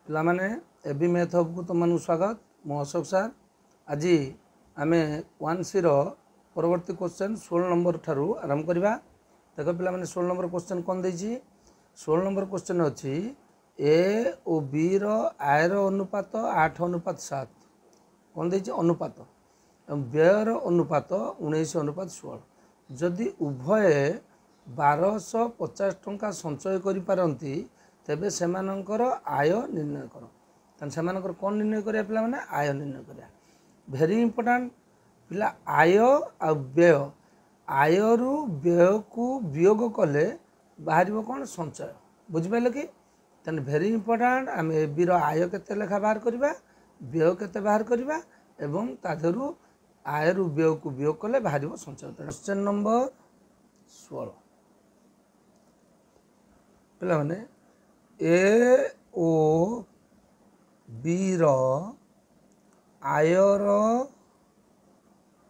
ପିଲାମାନେ AB math ହବ୍କୁ ତୁମମାନଙ୍କୁ ସ୍ୱାଗତ। ମୁଁ ଅଶୋକ ସାର୍। ଆଜି ଆମେ 1C ପରବର୍ତ୍ତୀ କ୍ୱେଶ୍ଚନ୍ 16 ନମ୍ବର ଠାରୁ ଆରମ୍ଭ କରିବା। ଦେଖ ପିଲାମାନେ 16 ନମ୍ବର କ୍ୱେଶ୍ଚନ୍ କ'ଣ ଦେଇଛି? 16 ନମ୍ବର କ୍ୱେଶ୍ଚନ୍ ଅଛି ଏ ଓ ବିର ଆୟର ଅନୁପାତ 8:7। କ'ଣ ଦେଇଛି? ଅନୁପାତ। ବ୍ୟୟର ଅନୁପାତ 19:16। ଯଦି ଉଭୟ 1250 ଟଙ୍କା ସଞ୍ଚୟ କରିପାରନ୍ତି ତେବେ ସେମାନଙ୍କର ଆୟ ନିର୍ଣ୍ଣୟ କର। ତାହେଲେ ସେମାନଙ୍କର କ'ଣ ନିର୍ଣ୍ଣୟ କରିବା ପିଲାମାନେ? ଆୟ ନିର୍ଣ୍ଣୟ କରିବା। ଭେରି ଇମ୍ପୋର୍ଟାଣ୍ଟ ପିଲା, ଆୟ ଆଉ ବ୍ୟୟ। ଆୟରୁ ବ୍ୟୟକୁ ବିୟୋଗ କଲେ ବାହାରିବ କ'ଣ? ସଞ୍ଚୟ। ବୁଝିପାରିଲ କି? ତାହେଲେ ଭେରି ଇମ୍ପୋର୍ଟାଣ୍ଟ, ଆମେ ଏବିର ଆୟ କେତେ ଲେଖା ବାହାର କରିବା, ବ୍ୟୟ କେତେ ବାହାର କରିବା ଏବଂ ତା ଦେହରୁ ଆୟରୁ ବ୍ୟୟକୁ ବିୟୋଗ କଲେ ବାହାରିବ ସଞ୍ଚୟ। କ୍ୱେଶ୍ଚନ୍ ନମ୍ବର 16 ପିଲାମାନେ ଏ ଓ ବିର ଆୟର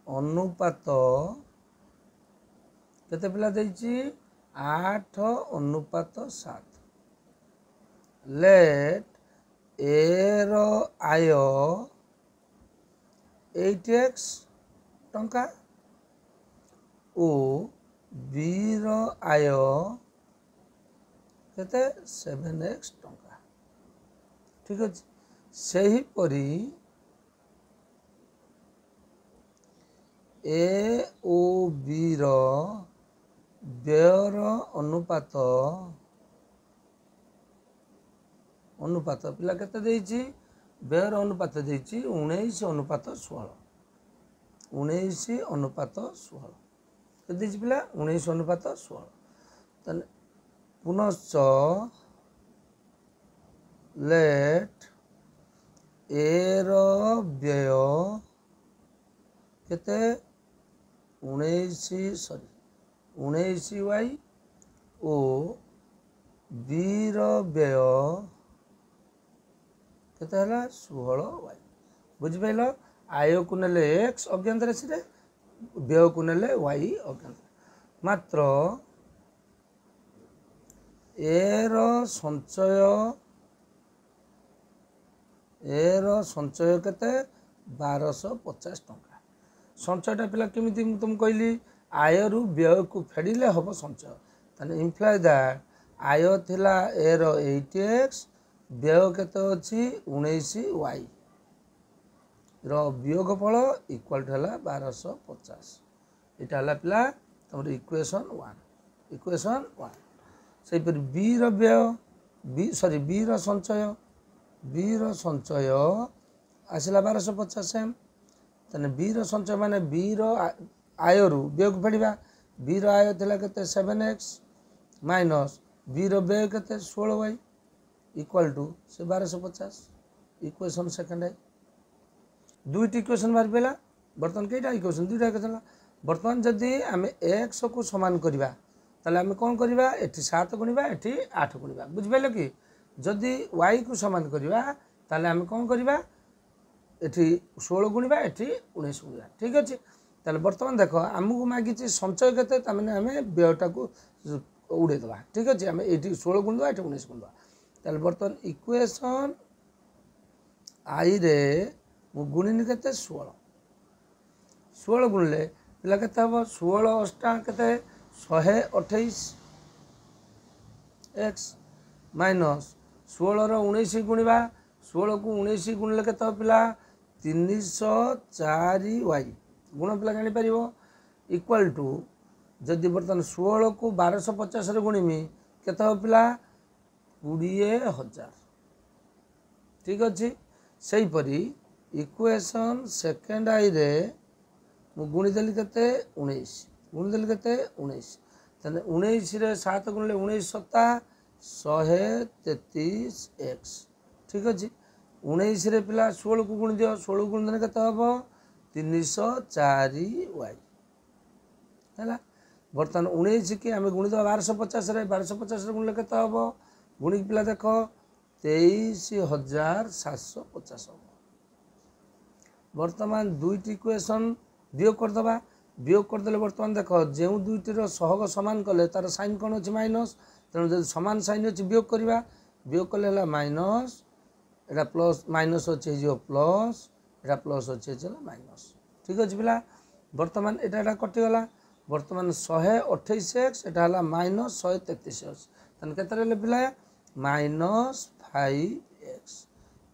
ଅନୁପାତ କେତେ ପିଲା ଦେଇଛି? 8:7। ଲେଟ୍ ଏର ଆୟ 8x ଟଙ୍କା ଓ ବିର ଆୟ କେତେ? 7x ଟଙ୍କା। ଠିକ୍ ଅଛି। ସେହିପରି ଏ ଓ ବିର ବ୍ୟୟର ଅନୁପାତ ପିଲା କେତେ ଦେଇଛି? ବ୍ୟୟର ଅନୁପାତ ଦେଇଛି 19:16। 19:16 କେତେ ଦେଇଛି ପିଲା? 19:16। ତାହେଲେ ପୁନଶ୍ଚ ଲେଟ୍ ଏର ବ୍ୟୟ କେତେ? 19y ଓ ବିର ବ୍ୟୟ କେତେ ହେଲା? 16y। ବୁଝିପାରିଲ? ଆୟକୁ ନେଲେ x ଅଜ୍ଞାତ ରାଶିରେ, ବ୍ୟୟକୁ ନେଲେ y ଅଜ୍ଞାତ। ମାତ୍ର ଏର ସଞ୍ଚୟ କେତେ? 1250 ଟଙ୍କା। ସଞ୍ଚୟଟା ପିଲା କେମିତି? ମୁଁ ତୁମକୁ କହିଲି ଆୟରୁ ବ୍ୟୟକୁ ଫେଡ଼ିଲେ ହେବ ସଞ୍ଚୟ। ତାହେଲେ ଇମ୍ପ୍ଲାଏ ଦ୍ୟାଟ୍ ଆୟ ଥିଲା ଏର 8x, ବ୍ୟୟ କେତେ ଅଛି? 19y ର ବିୟୋଗ ଫଳ ଇକ୍ୱାଲ୍ ହେଲା 1250। ଏଇଟା ହେଲା ପିଲା ତମର ଇକ୍ୱେସନ୍ 1। ଇକ୍ୱେସନ୍ 1। ସେହିପରି ବିର ବ୍ୟୟ, ବିର ସଞ୍ଚୟ ଆସିଲା 1250। ତାହେଲେ ବିର ସଞ୍ଚୟ ମାନେ ବିର ଆୟରୁ ବ୍ୟୟକୁ ଫେଡ଼ିବା। ବିର ଆୟ ଥିଲା କେତେ? 7x ମାଇନସ୍ ବିର ବ୍ୟୟ କେତେ? 16y ଇକ୍ୱାଲ୍ ଟୁ ସେ 1250। Equation second. ଦୁଇଟି ଇକ୍ୱେସନ୍ ବାହାରି ପଡ଼ିଲା। ବର୍ତ୍ତମାନ କେଇଟା ଇକ୍ୱେସନ୍? ଦୁଇଟା ଇକ୍ୱେସନ୍। ବର୍ତ୍ତମାନ ଯଦି ଆମେ xକୁ ସମାନ କରିବା ତାହେଲେ ଆମେ କ'ଣ କରିବା? ଏଠି 7 ଗୁଣିବା, ଏଠି 8 ଗୁଣିବା। ବୁଝିପାରିଲ କି? ଯଦି yକୁ ସମାନ କରିବା ତାହେଲେ ଆମେ କ'ଣ କରିବା? ଏଠି 16 ଗୁଣିବା, ଏଠି 19 ଗୁଣିବା। ଠିକ୍ ଅଛି। ତାହେଲେ ବର୍ତ୍ତମାନ ଦେଖ ଆମକୁ ମାଗିଛି ସଞ୍ଚୟ କେତେ, ତାମାନେ ଆମେ ବ୍ୟୟଟାକୁ ଉଡ଼େଇ ଦେବା। ଠିକ୍ ଅଛି। ଆମେ ଏଇଠି 16 ଗୁଣିଦେବା, ଏଠି 19 ଗୁଣିଦେବା। ତାହେଲେ ବର୍ତ୍ତମାନ ଇକ୍ୱେସନ୍ ଆଇରେ ମୁଁ ଗୁଣିନି କେତେ? 16 ଗୁଣିଲେ ପିଲା କେତେ ହେବ? 16 ଅଷ୍ଟା କେତେ? 128 x ମାଇନସ୍ 16ର 19 ଗୁଣିବା। 16କୁ 19 ଗୁଣିଲେ କେତେ ହେବ ପିଲା? 304y। ଗୁଣ ପିଲା ଜାଣିପାରିବ ଇକ୍ୱାଲ୍ ଟୁ, ଯଦି ବର୍ତ୍ତମାନ 16କୁ 1250ରେ ଗୁଣିମି କେତେ ହେବ ପିଲା? 20,000। ଠିକ୍ ଅଛି। ସେହିପରି ଇକ୍ୱେସନ୍ ସେକେଣ୍ଡ ଆଇରେ ମୁଁ ଗୁଣିଦେଲି କେତେ? 19। ଗୁଣିଦେଲି କେତେ? 19। ତାହେଲେ 19ରେ 7 ଗୁଣିଲେ 19 ସତା 133x। ଠିକ୍ ଅଛି। 19ରେ ପିଲା 16କୁ ଗୁଣି ଦିଅ। 16କୁ ଗୁଣିଦେଲେ କେତେ ହେବ? 304y ହେଲା। ବର୍ତ୍ତମାନ 19 କି ଆମେ ଗୁଣିଦେବା 1250ରେ। 1250ରେ ଗୁଣିଲେ କେତେ ହେବ? ଗୁଣିକି ପିଲା ଦେଖ 23,750 ହେବ। ବର୍ତ୍ତମାନ ଦୁଇଟି ଇକ୍ୱେସନ୍ ବିୟୋଗ କରିଦେବା। ବିୟୋଗ କରିଦେଲେ ବର୍ତ୍ତମାନ ଦେଖ ଯେଉଁ ଦୁଇଟିର ସହଗ ସମାନ କଲେ ତାର ସାଇନ୍ କ'ଣ ଅଛି? ମାଇନସ୍। ତେଣୁ ଯଦି ସମାନ ସାଇନ୍ ଅଛି ବିୟୋଗ କରିବା। ବିୟୋଗ କଲେ ହେଲା ମାଇନସ୍ एटा प्लस माइनस अच्छे जो प्लस एटा प्लस अच्छे माइनस ठीक अच्छे पिला बर्तमान एटा कटिगला बर्तमान 128x एटा हला माइनस 133x तन केते रहले पिला माइनस 5x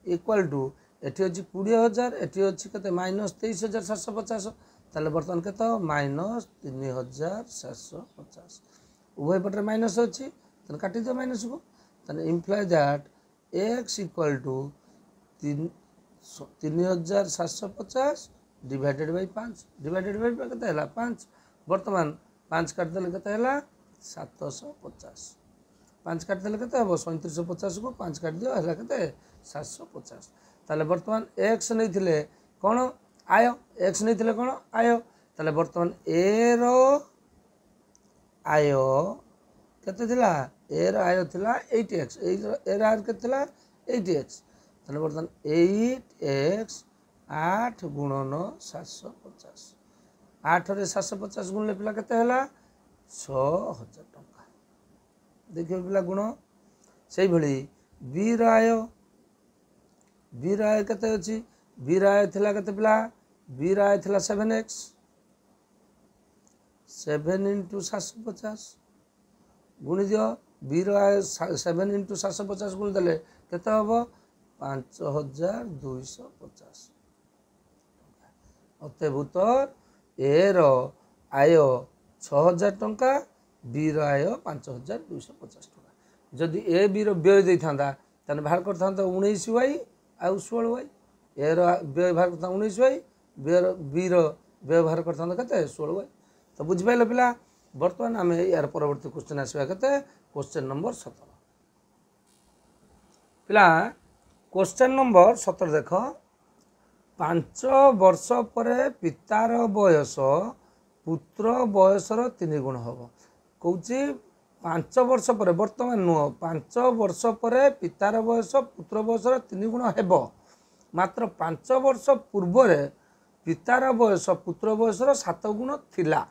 इक्वल टू एठी अछि 20000 एठी अछि केते माइनस 23750 ताले बर्तमान केते माइनस 3750 उभय पटे माइनस अछि तन काटी दे माइनस को तन imply that x equal to 3750 divided by 5 divided by केते हला 5 वर्तमान 5 काट देले केते हला 750 5 काट देले केते हबो 3750 को 5 काट दियो हला केते 750 ताले वर्तमान x नै थिले कोन आय x नै थिले कोन आय ताले वर्तमान a रो आय केते थिला a रो आय थिला 8x a रो आय केते थिला 8x ताले वर्तमान 8x 8 गुणन 750 8 रे 750 गुणले पिला केते हला 6000 टका देखियो पिला गुण सेही भली b राय केते अछि b राय थिला केते पिला b राय थिला 7x 7 into 750 गुणी दियो b राय 7 into 750 गुणी देले केते हबो 5250 अतएभूत ए रो आय 6000 टंका बी रो आय 5250 टंका जदि ए बी रो व्यय दे थांदा तने बाहर कर थांदा 19y आ 16y ए रो व्यय बाहर करता 19y बी रो व्यय बाहर कर थांदा कते 16y तो बुझ पाइल पिला वर्तमान आम यार परवर्ती क्वेश्चन आसवा कते क्वेश्चन नंबर 17 पिला क्वेश्चन नंबर 17 देख 5 वर्ष पर पितार बयस पुत्र बयसर 3 गुण हम कौच 5 वर्ष पर वर्तमान नुह 5 वर्ष पर पितार बयस पुत्र बयसर 3 गुण हेब मात्र 5 वर्ष पूर्व पितार बयस पुत्र बयसर 7 गुण थिला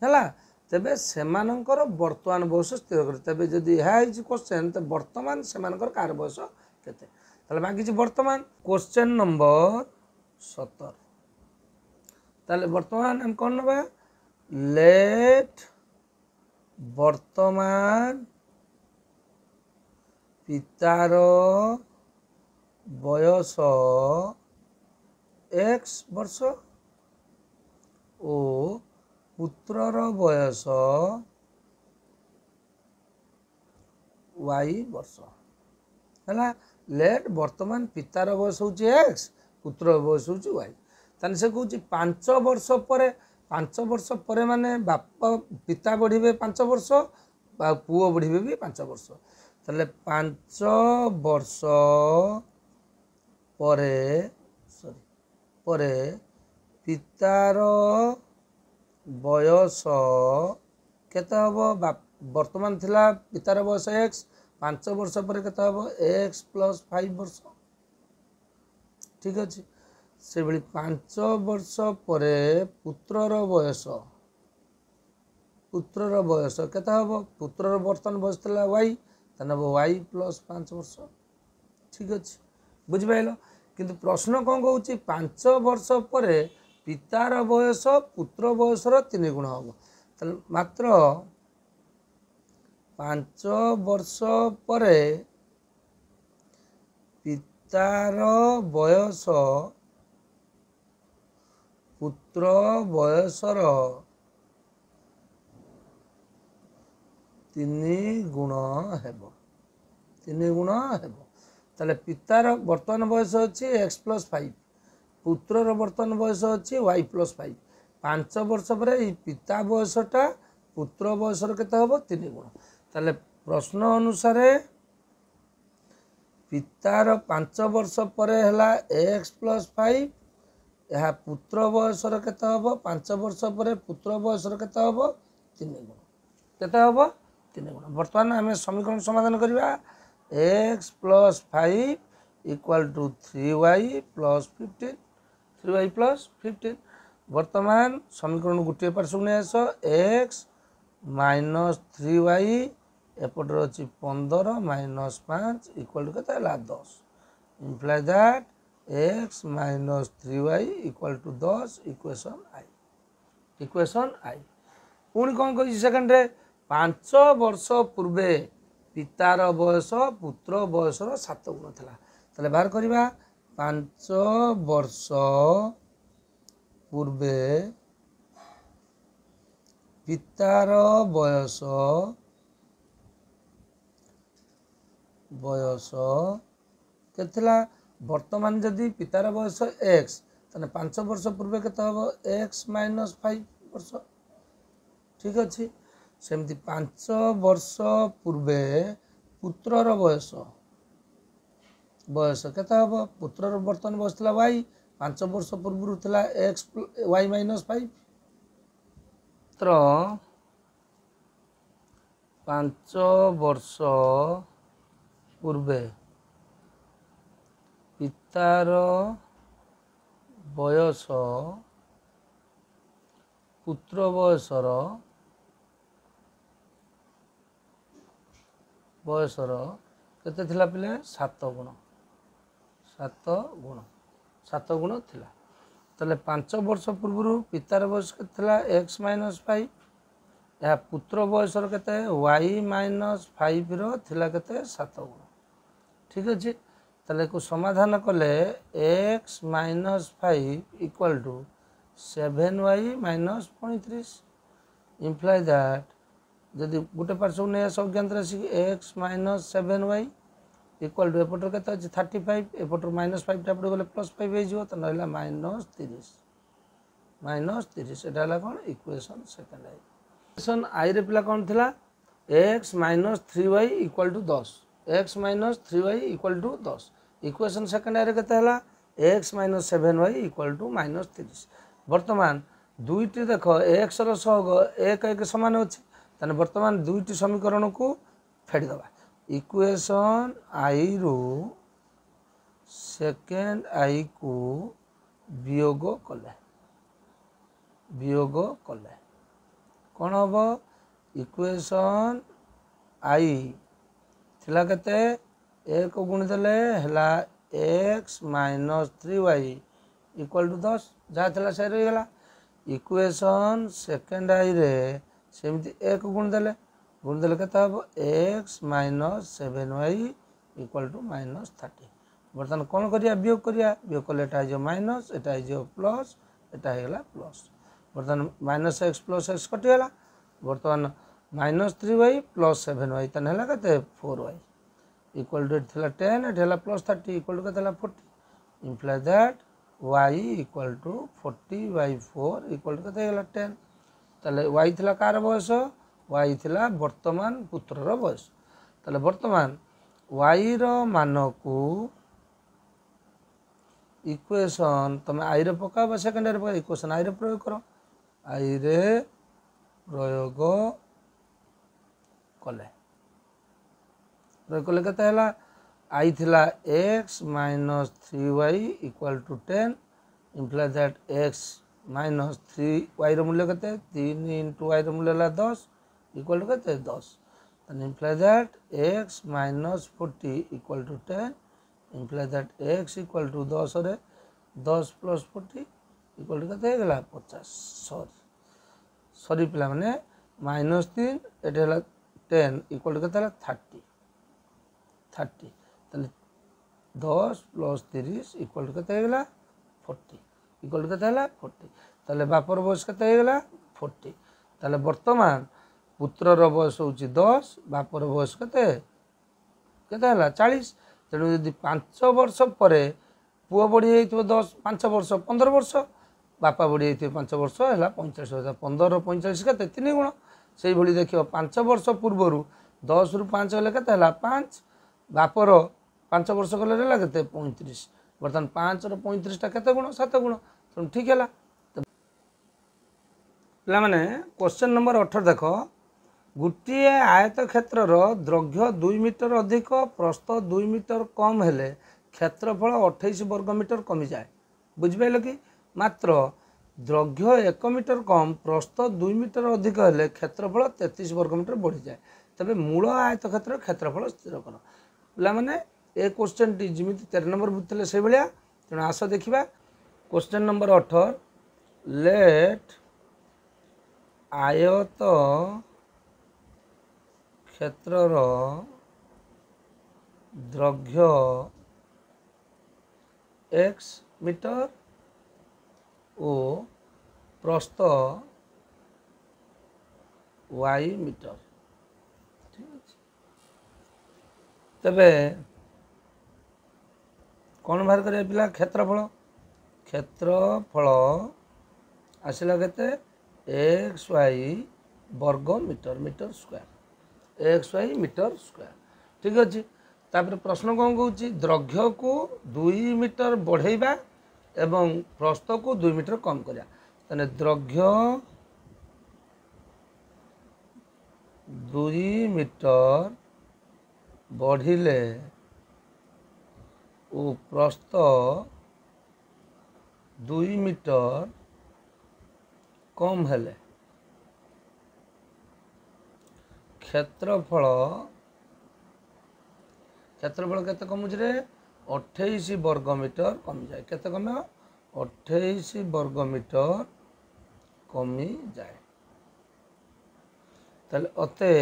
है तेबे सेमानंकर वर्तमान बयस स्थिर कर तेबे जदि क्वेश्चन तो वर्तमान सेमानंकर कार बयस केते ताले बाकी वर्तमान क्वेश्चन नंबर 17 ताले वर्तमान हम कौन नबा लेट वर्तमान पितार बयस x वर्ष ओ पुत्रर बयस y वर्ष है लेट वर्तमान पितार बयस हूँ x पुत्र बयस हूँ y ताने से कहूँ 5 वर्ष पर 5 वर्ष पर माने बापा पिता बढ़े 5 वर्ष पुओ बढ़े भी 5 वर्ष ताले 5 वर्ष पर पितार बयस केते हबो वर्तमान थिला पितार बयस x 5 वर्ष पर केते हबो x + 5 वर्ष ठीक अछि से भली 5 वर्ष पर पुत्रर बयस केते हबो पुत्रर वर्तमान बयस थिला y तने हबो y + 5 वर्ष ठीक अछि बुझ पाइलो किंतु प्रश्न कोन कहउची 5 वर्ष पर पितार बयस पुत्र बयसर 3 गुण हम तले मात्र 5 वर्ष पर पितार बयस पुत्र बयसर 3 गुण हेब 3 गुण हेब ताले पितार वर्तमान बयस अछि x + 5 पुत्रर वर्तमान बयस अछि y + 5 5 वर्ष पर पिता बयसटा पुत्र बयसर केते हबो 3 गुण ताले प्रश्न अनुसार पितार 5 वर्ष पर हैला x + 5 यह पुत्र बयसर केते हबो 5 वर्ष पर पुत्र बयसर केते हबो 3 गुण केते हबो 3 गुण वर्तमान आम समीकरण समाधान करबा x + 5 = 3y + 15 3y + 15 वर्तमान समीकरण गोटे पार्श्व नहीं आस x - 3y एपटर अच्छी 15 - 5 = के 10 imply that x minus 3y equal to 10 equation आई पुणी कौन कही सेकेंड रे 5 वर्ष पूर्वे पितार बयस पुत्र बयसर 7 गुण था ताले बाहर करवा 5 वर्ष पूर्वे पितार बयस के वर्तमान जदि पितार बयस x ताने 5 वर्ष पूर्वे के x माइनस 5 वर्ष ठीक अच्छे सेमती 5 वर्ष पूर्वे पुत्रर बयस के पुत्रर बर्तमान बयस y 5 वर्ष पूर्व था x y माइनस 5 5 वर्ष पूर्वे पितार बयस पुत्र बयसर केते थिला पिले 7 गुण 7 गुण थिला ताले 5 वर्ष पूर्व पितार बयस के थिला x माइनस 5 या पुत्र बयसर केते y माइनस 5 रो थिला केते 7 गुण ठीक अच्छे ताले को समाधान कले x minus 5 equal to 7y minus 35 imply that जदि गोटे पार्श्व नहीं सब ज्ञान राशि x minus 7y equal to एपटर के 35 एपटर माइनस 5 टाइप गले प्लस 5 हो तो ना माइनस 30 एटा कौन इक्वेशन सेकेंड आई इक्वेशन आई रे पिला कौन थिला x minus 3y equal to 10 x minus 3y equal to 10 equation second आई रे केते हला x minus 7y equal to minus 30 वर्तमान दुईटी देख x रो सहग एक एक समान अच्छे ताने वर्तमान दुईटी समीकरण को फेड़ीदबा इक्वेशन आई रु सेकेंड आई को वियोग कले कौन हम इक्वेशन आई थिला केते एक गुणी देले हला x minus 3y equal to 10 जहाँ थिला से रही गला इक्वेशन सेकेंड आई रे सेमती एक गुण देले केते हम x minus 7y equal to minus 30 बर्तमान कौन करिया वियोग कले एटा जो माइनस एटा जो प्लस एटा हेगला प्लस बर्तमान माइनस x प्लस x कटिगला बर्तमान माइनस 3y प्लस 7y तन है के 4y इक्वल टू थिला 10 एट है प्लस 30 इक्वल टू के 40 imply that y equal to 40/4 equal to के 10 ताले y थिला कार बयस y थिला वर्तमान पुत्रर बयस ताले वर्तमान y रो मान को इक्वेशन तुम आई रे पका सेकेंड रे पका इक्वेशन आई रे प्रयोग करो आई रे प्रयोग कले केते हला आई थिला x minus 3y equal to 10 imply that x minus 3y रो मूल्य केते 3 इंटू y रो मूल्य हला 10 इक्वल टू केते 10 then imply that x minus 40 equal to 10 imply that x equal to 10 रे 10 plus 40 equal to केते गला 50 सॉरी पिला माने माइनस 3 एटे हला 10 इक्वल टू केते हला 30 तले 10 प्लस 30 इक्वल टू केते गला 40 इक्वल टू केते हला 40 तले बापर बयस केते गला 40 तले वर्तमान पुत्रर बयस हूँ 10 बापर बयस केते 40 तेणु यदि 5 वर्ष पर पुओ बढ़ी जाइए 10 5 वर्ष 15 वर्ष बापा बढ़ी जाइए 5 वर्ष है 45 15 45 के 3 गुण से भाई देख 5 वर्ष पूर्वर 10 रु 5 हेल्ले के 5 बापर 5 वर्ष गले के 35 बर्तमान 5 रु 35 टा के गुण 7 गुण तेणु ठीक है पे क्वेश्चन नंबर 18 देख गोटे आयत क्षेत्र दैर्घ्य 2 मीटर अधिक प्रस्थ 2 मीटर कम हेले क्षेत्रफल 28 वर्ग मीटर कमी जाए बुझिपारे कि मात्र दैर्घ्य 1 मीटर कम प्रस्थ 2 मीटर अधिक हेले क्षेत्रफल 33 वर्ग मीटर बढ़ी जाए तबे मूल आयत क्षेत्र क्षेत्रफल स्थिर कर पे ए क्वेश्चन टी जमी 13 नंबर बुझे से भाया तेणु आस देखा क्वेश्चन नंबर 18 लेट आयत क्षेत्रर दैर्घ्य x मीटर और प्रस्थ y मीटर। ठीक है, तेबे कौन बाहर करिया पिला क्षेत्रफल आसला केते एक्स वाई वर्ग metre metre square x y metre square. ठीक अच्छे तापर प्रश्न कौन कौन दैर्घ्य को 2 मीटर बढ़ेबा एवं प्रस्थ को 2 मीटर कम करा ताने दैर्घ्य 2 मीटर बढ़िले और प्रस्थ 2 मीटर कम हेले क्षेत्रफल केते कमुच रे 28 वर्ग मीटर कमी जाए केते कम 28 वर्ग मीटर कमी जाए। ताले अते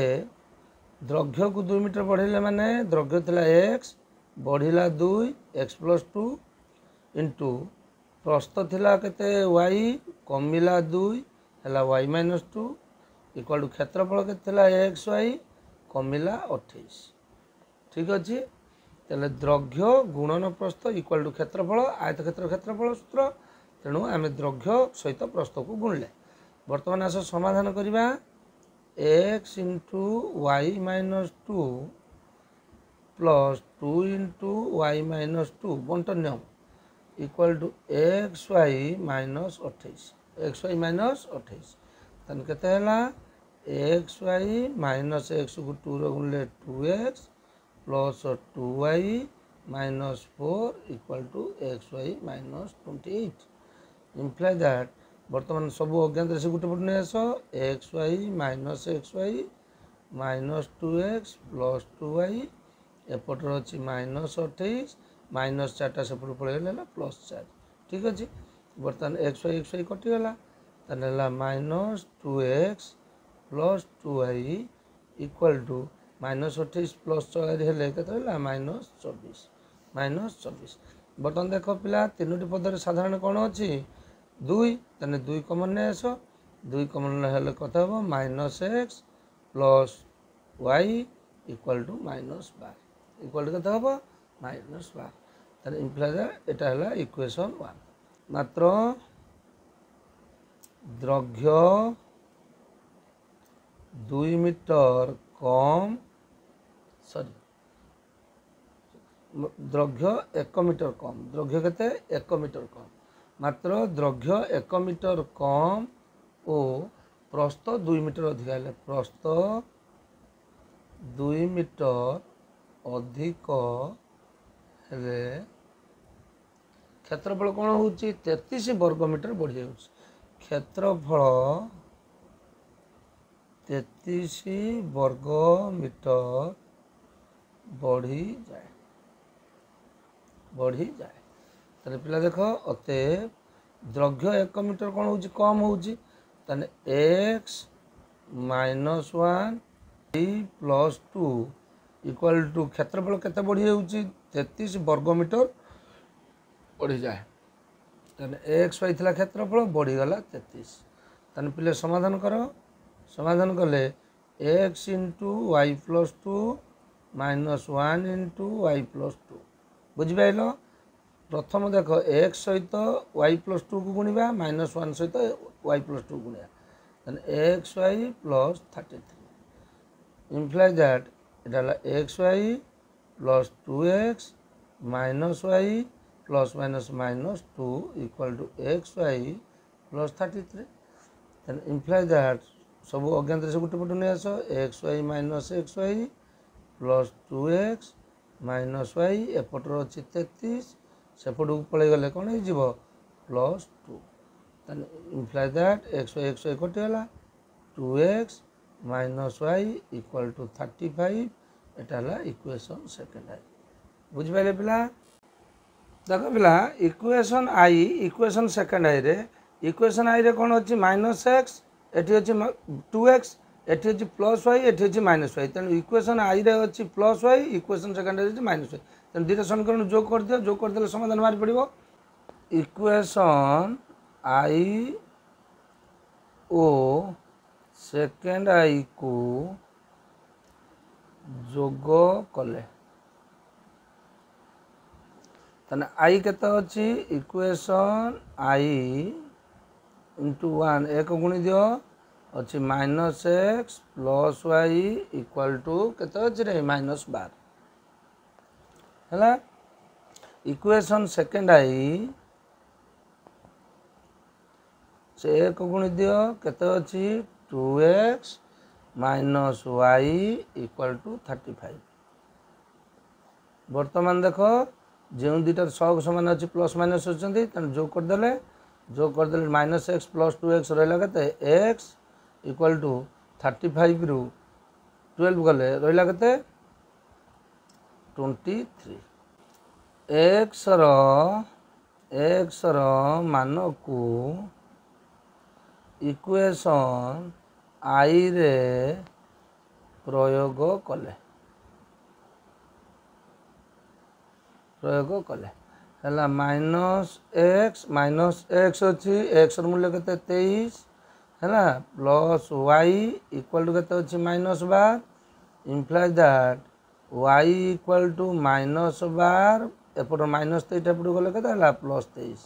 दैर्घ्य को 2 मीटर बढ़ेले माने दैर्घ्य थिला x बढ़िला 2 x प्लस 2 इंटू प्रस्थ थिला केते y कमिला 2 हैला y माइनस 2 इक्वल टू क्षेत्रफल के थिला एक्स वाई कमिला 28। ठीक अच्छे तेल दैर्घ्य गुणन प्रस्थ इक्वल टू क्षेत्रफल आयतक्षेत्र क्षेत्रफल सूत्र तेणु आम दैर्घ्य सहित प्रस्थ को गुणले बर्तमान आस समाधान करवा x into y minus 2 plus 2 into y minus 2 बंटन नियम equal to x y minus 28 x y minus 28 तन केते हला एक्स वाई माइनस एक्स को 2 गुणले 2x plus 2y minus 4 equal to x y minus 28 imply that बर्तमान सब अज्ञात से गोटे पट नहीं आस x y minus x y minus 2x plus 2y एपटर अच्छी माइनस 28 माइनस 4टा सेपट पड़ेगा प्लस 4। ठीक अच्छे बर्तमान एक्स वाई कटिगला ताला minus 2x plus 2y equal to minus 28 plus 4 हेले के माइनस 24 बर्तमान देख पिला तीनोटी पदर साधारण कौन अच्छी 2 तेने 2 कमन नहीं आस 2 कमन हेले कत हम minus x plus y equal to minus 12 equal to कत हम माइनस 12 तेने इम्प्लाई दैट एटा है इक्वेशन 1 मात्र दैर्घ्य 2 मीटर कम सॉरी दैर्घ्य 1 मीटर कम दैर्घ्य केते 1 मीटर कम मात्र दैर्घ्य 1 मीटर कम और प्रस्थ 2 मीटर अधिक है प्रस्थ 2 मीटर अधिक हेले क्षेत्रफल कौन हो 33 वर्ग मीटर बढ़ी जाऊँ क्षेत्रफल 33 वर्ग मीटर बढ़ी जाए तेरे पिला देख अते दैर्घ्य 1 मीटर कौन हो कम हो x minus 1 plus 2 equal to क्षेत्रफल केते बढ़ी जाऊँ 33 वर्ग मीटर बढ़ी जाए तेने एक्स वाई थिला क्षेत्रफल बढ़ीगला 33 तेने पिले समाधान कर समाधान कले x into y plus 2 minus 1 into y plus 2 बुझिपाल प्रथम देख एक्स सहित वाई प्लस 2 को गुणा माइनस 1 सहित वाई प्लस 2 गुणा x y plus 33 imply that इटा x y plus 2x minus y plus minus minus 2 equal to x y plus 33 then imply that सब अज्ञात से गोटे पट नहीं आस x y minus x y plus 2x minus y एपटर अच्छी 33 सेपट को पलि गले कौन हो plus 2 imply that x y कटिगला 2x minus y equal to 35 एटा है इक्वेशन सेकेंड है बुझिपारे पिला देख पिला इक्वेशन आई इक्वेशन सेकेंड आई रे इक्वेशन आई रे कौन अच्छी -x एटी अच्छी 2x एटी अच्छी +y एटी अच्छी -y तेणु इक्वेशन आई रे अच्छी +y इक्वेशन सेकेंड आई -y तेणु दुईटा समीकरण जोग कर दियो जोग करदे समाधान बाहर पड़ो equation I O second I को जोग कले तने आई केते अच्छी इक्वेशन आई इंटू 1 एक गुणी दियो अच्छी -x + y इक्वल टू केते अच्छी रे -12 है इक्वेशन सेकेंड आई से एक गुणी दियो केते अच्छी 2x - y इक्वल टू 35 वर्तमान देख जो दुटार सब समान अच्छी प्लस माइनस अच्छे तेणु जोग करदे -x + 2x रहा के x इक्वल टू 35 रु 12 गले रहा के 23 x मान को इक्वेशन आई रे प्रयोग कले है -x अच्छी x मूल्य के 23 है प्लस y इक्वल टू के -12 implies that y equal to -12 एपट -23 एपट गले के +23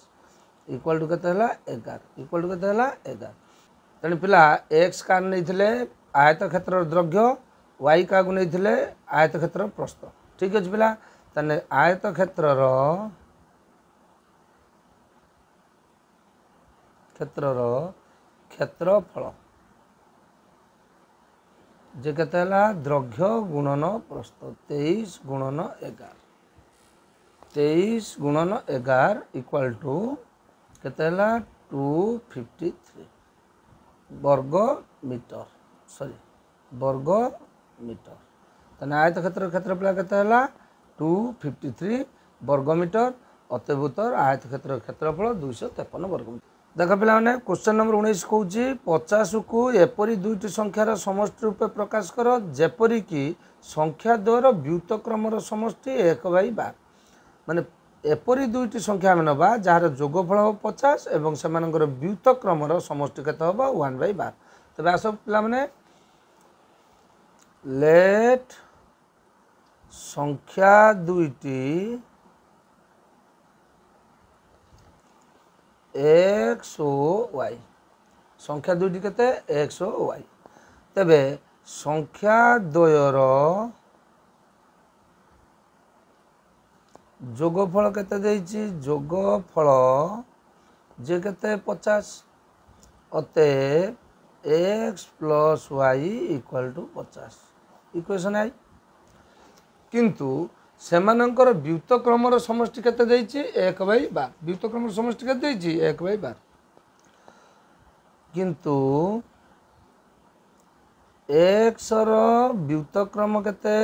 इक्वल टू के 11 इक्वल टू के 11 तेणु पिला x का नहीं आयत क्षेत्र द्रव्य y का नहीं आयत क्षेत्र प्रस्थ ठीक अच्छे पिला तने आयत क्षेत्रर क्षेत्रफल जे केते द्रव्य गुणन प्रस्थ 23 गुणन 11 इक्वल टू केते 253 वर्ग मीटर तने आयत क्षेत्रफल केते 253 वर्गमीटर अतएवुत्तर आयत क्षेत्रफल 253 वर्गमीटर देख पे क्वेश्चन नंबर 19 कौच 50 को एपरी दुईटी संख्यार समष्टि रूपे प्रकाश कर जेपरिक संख्या द्वयर व्युतक्रमर समष्टि 1/12 माने एपरी दुईटी संख्या आम ना जार जोगफल हम 50 और से व्युतक्रमर समष्टि केते हम 1/12 तेज आस पे लेट संख्या दुईटी x और y संख्या दुईटी केते x और y तेबे संख्या द्वयर जोगफल केते देइछि जोगफल जे केते 50 अते x + y equal to 50 equation आई किंतु सेमानंकर व्युतक्रमर समष्टि केते देइछि 1/12 व्युतक्रमर समष्टि केते देइछि 1/12 किंतु x रो व्युतक्रम केते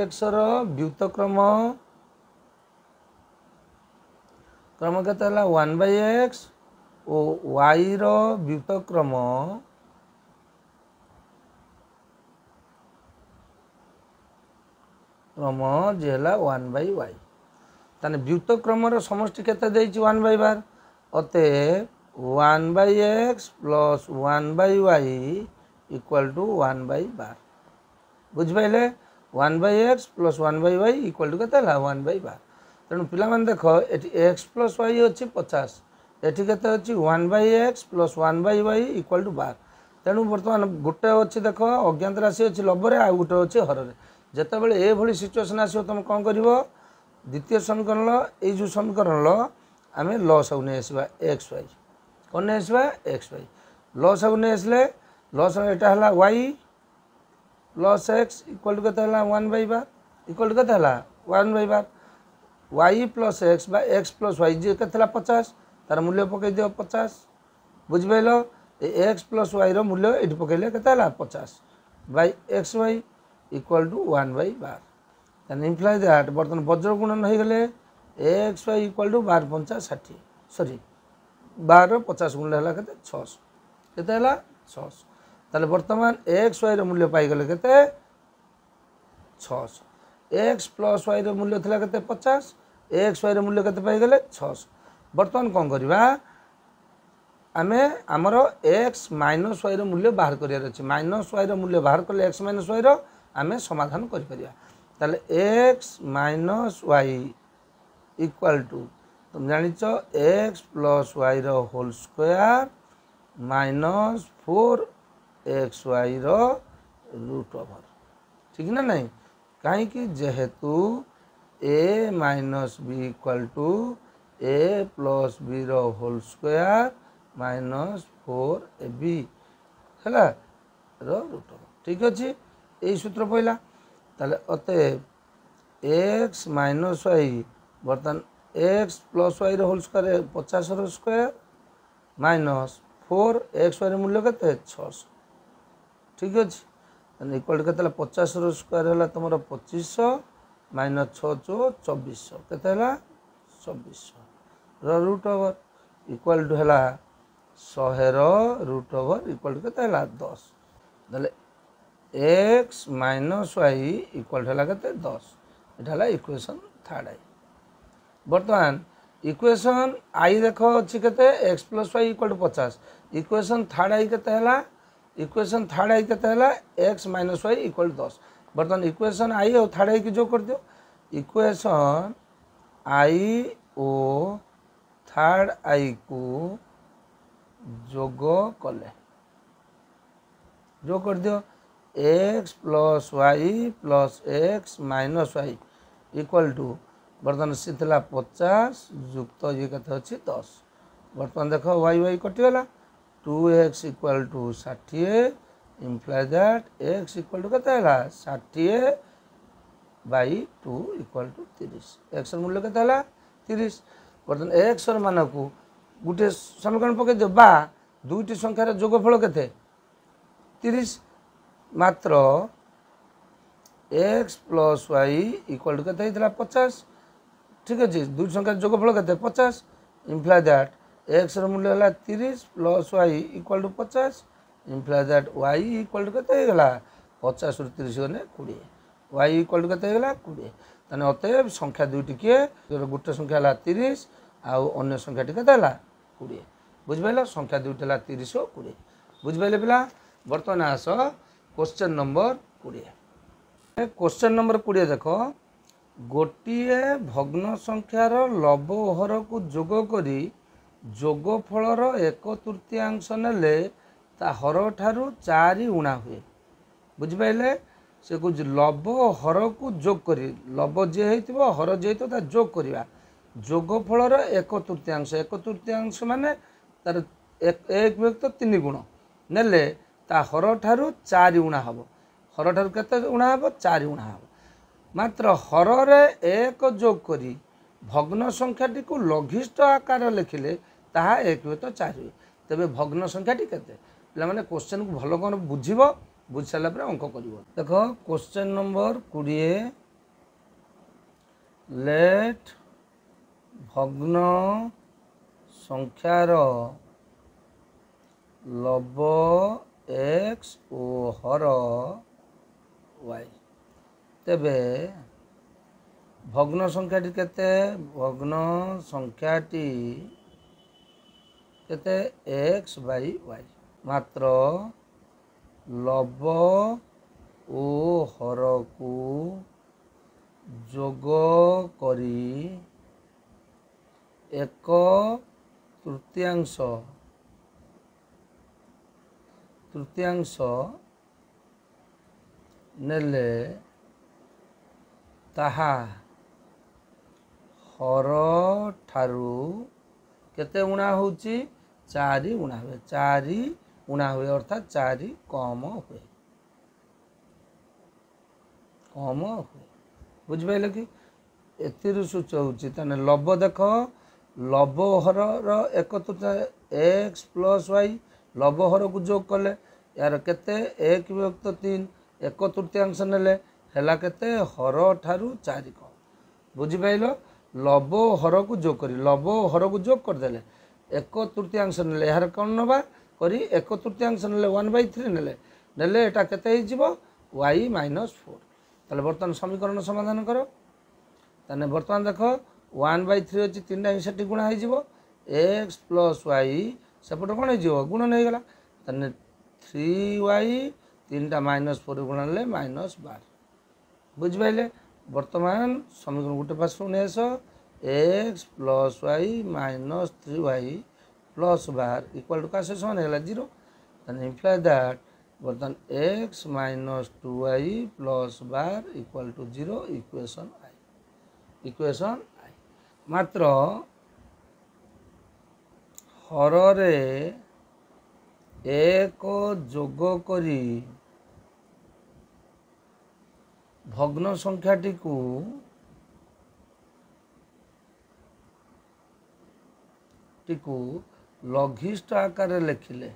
x रो व्युतक्रम केते हला 1/x और y रो व्युतक्रम जे है 1/y ताने व्युतक्रमर समष्टि केते देइछि 1/12 अते 1/x + 1/y इक्वल टू 1/12 बुझिपाइले 1/x + 1/y इक्वल टू केते 1/12 तेणु पिला माने देख एटी x + y अच्छी 50 एटी केते अच्छी 1/x + 1/y इक्वल टू 12 तेणु बर्तमान गोटे अच्छी देख अज्ञात राशि अच्छी लभरे आ गोटे अच्छी हर जितेबाला ये भाई सिचुएसन आसो तुम कौन कर द्वितीय समीकरण यो समीकरण आम लस आउ नहीं आसवा एक्स वाई कौन नहीं आसवा एक्स वाई लस आउ नहीं आसले लस यहाँ है y plus x equal to के 1/12 इक्वल टू के 1/12 वाई प्लस एक्स बा एक्स प्लस वाई जी के 50 तार मूल्य पकई दियो 50 बुझिपाल एक्स प्लस वाई रूल्य ये पकड़े के 50 by x y equal to 1/12 imply that बर्तमान वज्र गुणन हो गले एक्स वाई इक्वाल टू 12 पंचा 60 सॉरी 12 50 गुण है के 600 केते 600 ताले वर्तमान एक्स वाई मूल्य पाईगले के 600 एक्स प्लस वाई मूल्य था के 50 एक्स वाई मूल्य के पाईगले 600 बर्तमान कौन करवा आमे आमर एक्स माइनस वाई मूल्य बाहर करार अच्छे माइनस वाई मूल्य बाहर कले एक्स माइनस वाई आमे समाधान कर x minus y equal to तुम जानिच x plus y whole square minus 4 y root over ठीक ना नहीं कहीं जेहेतु a minus b equal to a plus b whole square minus 4ab है रूट ओवर ठीक अच्छे यही सूत्र पड़ा ताले अतएव एक्स माइनस वाई बर्तमान x plus y whole square 50 square minus 4 y मूल्य के 600 ठीक अच्छे इक्वल के 50 स्क्वायर है तुम 2500 माइनस 6 2400 के 2400 रूट ओवर इक्वल टू है 100 रूट ओवर इक्वल टू के 10 एक्स माइनस वाई इक्वल है के 10 यहाँ इक्वेशन थर्ड आई बर्तमान इक्वेशन आई देख अच्छी के x plus y equal to 50 equation third आई के इक्वेशन थर्ड आई के x minus y equal to 10 बर्तमान इक्वेशन आई और थर्ड आई की जो कर दियो इक्वेशन आई ओ थर्ड आई को जोग कले जो कर दियो x plus y plus x minus y equal to बर्तमान सी 50 युक्त ये कते अच्छी 10 बर्तमान देख वाई वाई कटिगला 2x equal to 60 imply that x equal to के 60 बाई 2 इक्वल टू 30 x मूल्य के 30 बर्तमान x मान को गोटे समीकरण पकड़ दियो बा दुईटी संख्यार जोगफल के 30 मात्र x plus y equal to के 50 ठीक अच्छे दुई संख्यार जोगफल के 50 इम्प्लाय दैट एक्स मूल्य है 30 plus y equal to 50 imply that y equal to के 50 रु 30 गने 20 वाई इक्वल टू के 20 ताने अतएव संख्या दुईटी किए गोटे संख्या है 30 आउ अन्य संख्या टी के 20 बुझिपाल संख्या दुईटी है 30 और 20 बुझिपाले पिला बर्तमान आस क्वेश्चन नंबर 20 क्वेश्चन नंबर 20 देख गोटे भग्न संख्यार लव हर को जोग करी जोगफलर 1/3 नेले ता हर ठारू 4 उणा हुए बुझिपारे से कुछ लव हर को जोग करी लव जे हो हर जे हो जोग करवा जोगफलर 1/3 माने तार एक व्यक्त 3 गुण नेले ता हर ठारू 4 उणा हम हर ठारू केते उणा हम 4 उणा हम मात्र हर रे 1 जोग करी भग्न संख्याटी को लघिष्ठ आकार लिखिले ताहा 1 हुए तो 4 हुए तेरे भग्न संख्याटी केते पे मैंने क्वेश्चन को भल कौन बुझ बुझी सारापर अंक कर देख क्वेश्चन नंबर 20 लेट भग्न संख्यार लव एक्स ओ हर वाई तेबे भग्न संख्याटी केते भग्न संख्याटी केते एक्स बाई वाई मात्र लव ओ हर को जोग करी 1/3 नेले ताहा हर ठारू केते उणा होची 4 उणा हुए 4 उणा हुए अर्थात 4 कम हुए बुझिपारे कि एतिर सूचौची ताने लव देख लव हर 1/3 एक्स प्लस वाई लव हर को जोग कले यार केते 1/3 1/3 नेले ହେଲା କେତେ ହର ଠାରୁ 4 କମ୍ बुझिपाइल लब हर को जोग कर लब हर को जोग करदे 1/3 नेले यार कौन नवा करी 1/3 नेले 1/3 नेले नेले एटा केते y -4 ताले बर्तमान समीकरण समाधान करो ताने बर्तमान देख 1/3 अच्छी 3टा हिंसा गुणा हो x + y सेपट कौन हो गुण नहीं गला ताने 3y 3टा -4 गुणा ले -12 बुझिपाइले बर्तमान समीकरण गोटे पास नेस x + y - 3y + 12 equal to का समान है 0 इम्प्लाई दैट बर्तमान x - 2y + 12 equal to 0 equation आई मात्र हर रे एक जोग करी भग्न संख्याटी को लघिष्ठ आकार लिखिले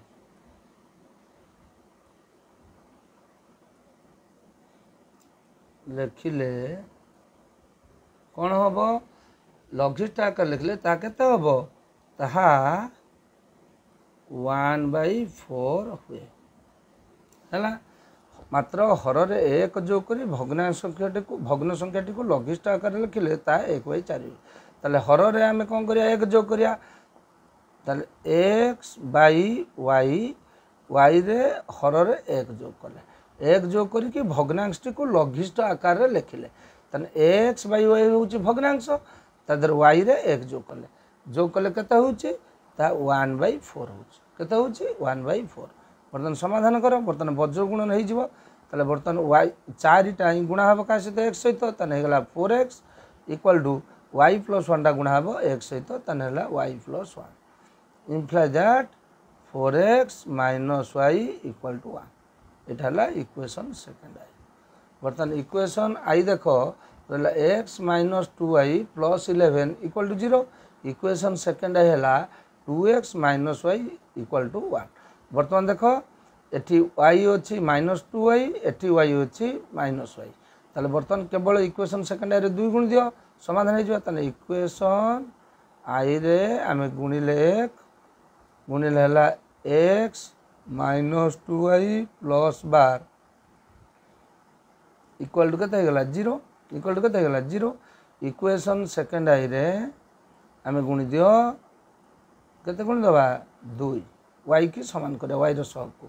कौन हम लघिष्ठ आकार लिखिले ता केते हबो ताहा 1/4 हुए है मात्र हर रे एक जोग करी भग्न संख्याटी को लघिष्ठ आकार लिखिले ता 1/4 ताले हर रे आमे कौन करिया एक जोग करिया ताले x बाई y रे हर रे एक जोग कले एक जोग करी कि भग्नांशटी को लघिष्ठ आकार रे लिखिले ताने x बाई y होची भग्नांश तादर y रे एक जोग कले केते होची ता 1/4 होची केते होची 1/4 बर्तमान समाधान करो बर्तमान वज्र गुणन हो जिवो ताले बर्तमान y 4टा गुणा हबो का सहित x सहित ताने हेगला 4x इक्वल टू y + 1 टा गुणा हबो x सहित ताने हेला y + 1 imply that 4x - y equal to 1 एटा हला इक्वेशन सेकंड आई बर्तमान इक्वेशन आई देखो रहला x - 2y + 11 equal to 0 equation second आई हला 2x - y इक्वल टू 1 बर्तमान देख एटी y अच्छी -2y एटी y अच्छी -y ताले बर्तमान केवल इक्वेशन सेकंड आई रे 2 गुण दियो समाधान हो जाए ताले इक्वेशन आई रे आमे गुणिले 1 गुणिले हला x - 2y + 12 इक्वल टू केते गला 0 इक्वल टू केते गला 0 इक्वेशन सेकंड आई रे आमे गुणी दियो केते गुण दबा 2 y की समान करे y रो सब को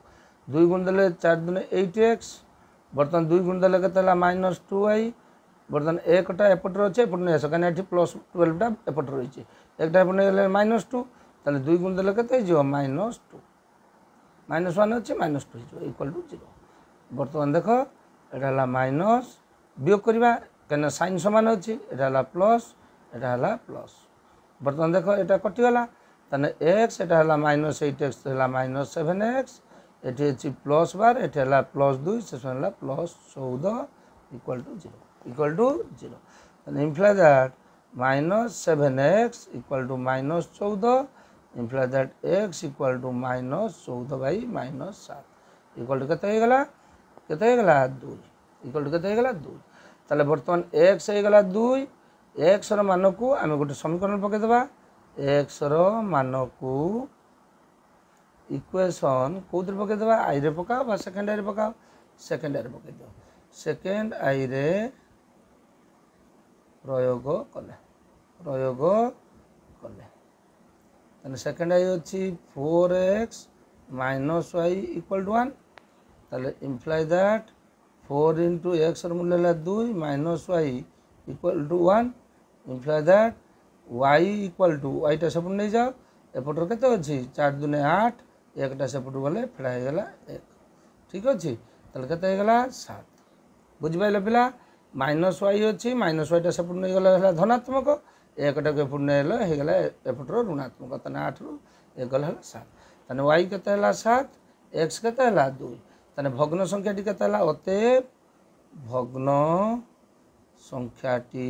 2 गुण देले 4 दुने 8x बर्तमान 2 गुण देले केते हला -2y बर्तमान एकटा एपटर अछि एपट नै सकाने एठी +12 टा एपट रहिछि एकटा एपट नै -2 ताले 2 गुण देले केते जो -2 -1 अछि -2 जो इक्वल टू 0 बर्तमान देखो एटा हला माइनस वियोग करबा केना साइन समान अछि एटा हला प्लस एटा हला प्लस बर्तमान देखो एटा कटि गला ताने x एटा हला -8x हला -7x एटी अछि +12 एटा हला +2 से हला +14 इक्वल टू 0 ताने imply that -7x equal to -14 imply that x equal to -14/-7 equal to केते हो गला 2 इक्वल टू केते हो गला 2 ताले बर्तमान x हो गला 2 x रो मान को आमे गोटे समीकरण पके देबा x रो मान को इक्वेशन कोथि पके देबा i रे पकाओ बा सेकंड आई रे पकाओ सेकंड आई रे पके दो सेकंड आई रे प्रयोग कले तने सेकंड आई अछि 4x - y इक्वल टू 1 ताले इम्प्लाई दैट 4 into x ର मूल्य ହେଲା 2 - y equal to 1 imply that y equal to y टा सेपट नहीं जाओ एपटर केते अछि 4 दुने 8 एकटा सेपट गले फेडा हे गला 1 ठीक अछि ताले केते हे गला 7 बुझ पाइले पिला -y अछि -y टा सेपट नहीं गला हला धनात्मक एकटा के एपट नहीं हे गला एपटर ऋणात्मक तने 8 रु 1 गला 7 तने y केते हला 7 x केते हला 2 तने भग्न संख्याटी केते हला अतएव भग्न संख्याटी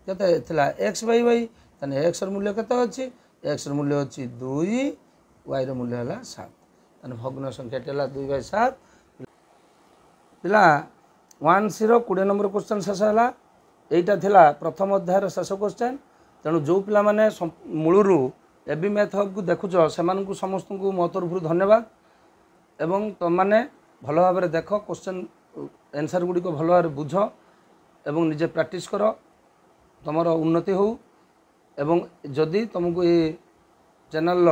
केते थिला x/y तने x र मूल्य केते अछि x र मूल्य अछि 2 y र मूल्य हला 7 तने भग्न संख्याटी हला 2/7 पिला 1C 20 नंबर क्वेश्चन शेष है। यहीटा थिला प्रथम अध्यायर शेष क्वेश्चन। तेणु जो पिला माने मूलरू एबी मैथ हब को देखुच से समस्त को मो तरफ धन्यवाद। एवं तुम मैंने भल भाव देख क्वेश्चन आंसर गुड़िक भल भाव बुझ एवं निजे प्रैक्टिस कर तुमर उन्नति हो। एवं जदि तुमको ये चैनल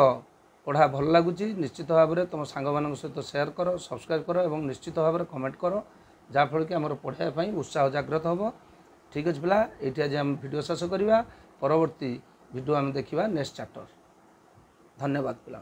पढ़ा भल लगुच निश्चित भाव में तुम सांग मान सहित शेयर कर सब्सक्राइब कर एवं निश्चित भाव में कमेंट कर जहाँफल कि आम पढ़ाई उत्साह जागृत हम। ठीक अच्छे पिला ये आज आम भिड शेष करवा परवर्ती भिडियो आम देखा नेक्स्ट चैप्टर। धन्यवाद पिला।